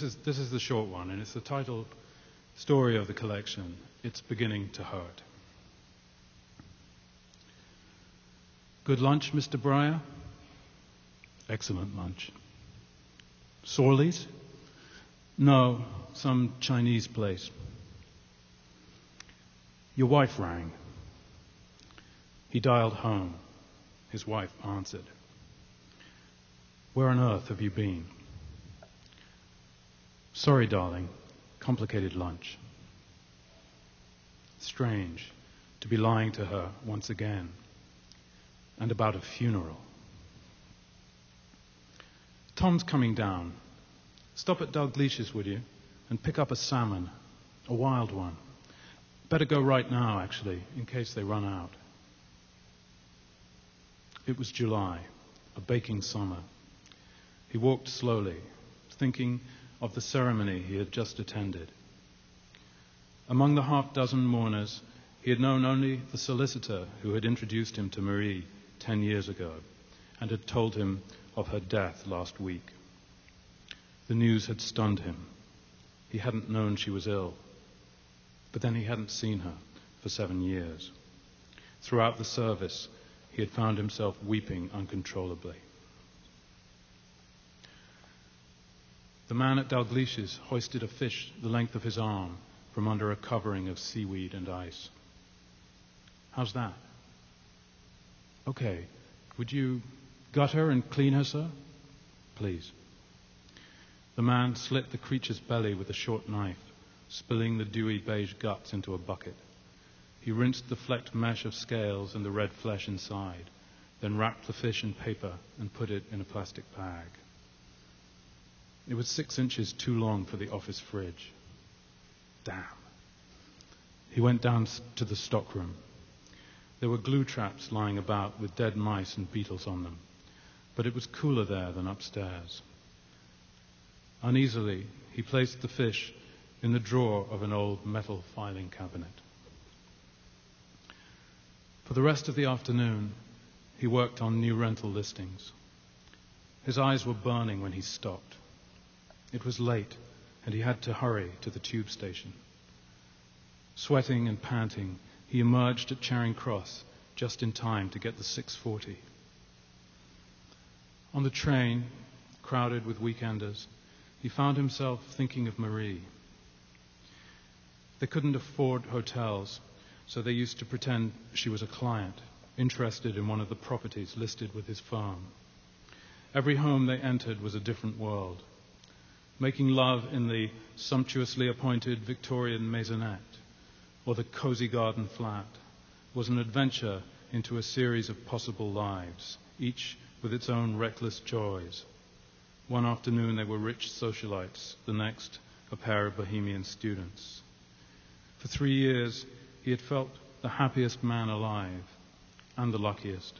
is the short one, and it's the title story of the collection, It's Beginning to Hurt. Good lunch, Mr. Breyer? Excellent lunch. Sorley's? No, some Chinese place. Your wife rang. He dialed home. His wife answered. Where on earth have you been? Sorry, darling. Complicated lunch. Strange to be lying to her once again. And about a funeral. Tom's coming down. Stop at Dalglish's, would you? And pick up a salmon. A wild one. Better go right now, actually, in case they run out. It was July, a baking summer. He walked slowly, thinking of the ceremony he had just attended. Among the half-dozen mourners, he had known only the solicitor who had introduced him to Marie 10 years ago and had told him of her death last week. The news had stunned him. He hadn't known she was ill, but then he hadn't seen her for 7 years. Throughout the service, he had found himself weeping uncontrollably. The man at Dalglish's hoisted a fish the length of his arm from under a covering of seaweed and ice. How's that? Okay. Would you gut her and clean her, sir? Please. The man slit the creature's belly with a short knife, spilling the dewy beige guts into a bucket. He rinsed the flecked mesh of scales and the red flesh inside, then wrapped the fish in paper and put it in a plastic bag. It was 6 inches too long for the office fridge. Damn. He went down to the stockroom. There were glue traps lying about with dead mice and beetles on them, but it was cooler there than upstairs. Uneasily, he placed the fish in the drawer of an old metal filing cabinet. For the rest of the afternoon, he worked on new rental listings. His eyes were burning when he stopped. It was late, and he had to hurry to the tube station. Sweating and panting, he emerged at Charing Cross just in time to get the 6:40. On the train, crowded with weekenders, he found himself thinking of Marie. They couldn't afford hotels, so they used to pretend she was a client, interested in one of the properties listed with his firm. Every home they entered was a different world. Making love in the sumptuously appointed Victorian maisonette or the cozy garden flat was an adventure into a series of possible lives, each with its own reckless joys. One afternoon they were rich socialites, the next a pair of bohemian students. For 3 years he had felt the happiest man alive and the luckiest.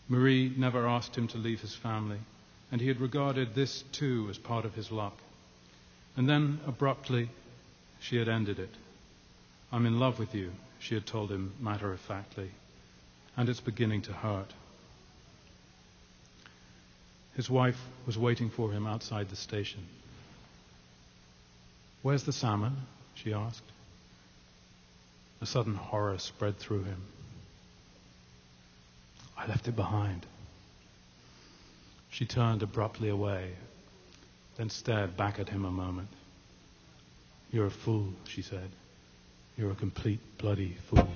Marie never asked him to leave his family, and he had regarded this too as part of his luck. And then, abruptly, she had ended it. I'm in love with you, she had told him matter-of-factly, and it's beginning to hurt. His wife was waiting for him outside the station. Where's the salmon? She asked. A sudden horror spread through him. I left it behind. She turned abruptly away, then stared back at him a moment. You're a fool, she said. You're a complete bloody fool.